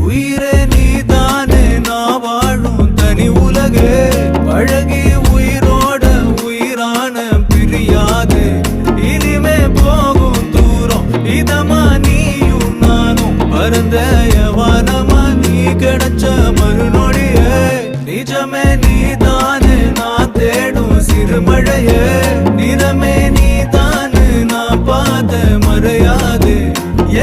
உயிரே நீதானே நான் வாழும் தனி உலகே பழகி உயிரோட உயிரான பிரியாது இனிமே போகும் தூரம் இதமா நீயும் நானும் பரந்த யவானமா நீ கிடைச்ச மறுநொடியே நிஜமே நீதானே நான் தேடும் சிறுமழையே நிறமே நீதானே நான் பார்த்த மறையாது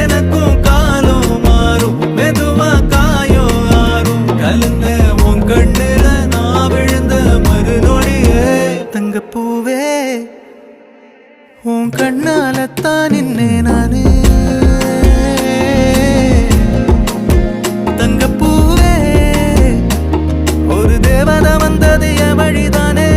எனக்கும் காலம் மாறும் மெதுவா காயம் ஆறும் கலந்த உன் கண்ணுல நான் விழுந்த மறுநொடியே தங்கப்பூவே உன் கண்ணாலத்தான் நின்னே நானே தங்கப்பூவே ஒரு தேவதை வந்தது என் வழிதானே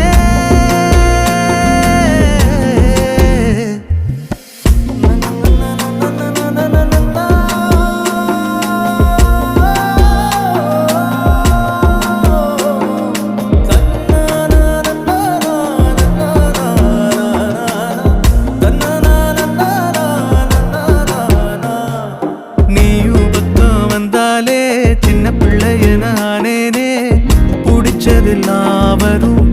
சின்ன பிள்ளைய நானேனே பிடிச்சதெல்லாம் வரும்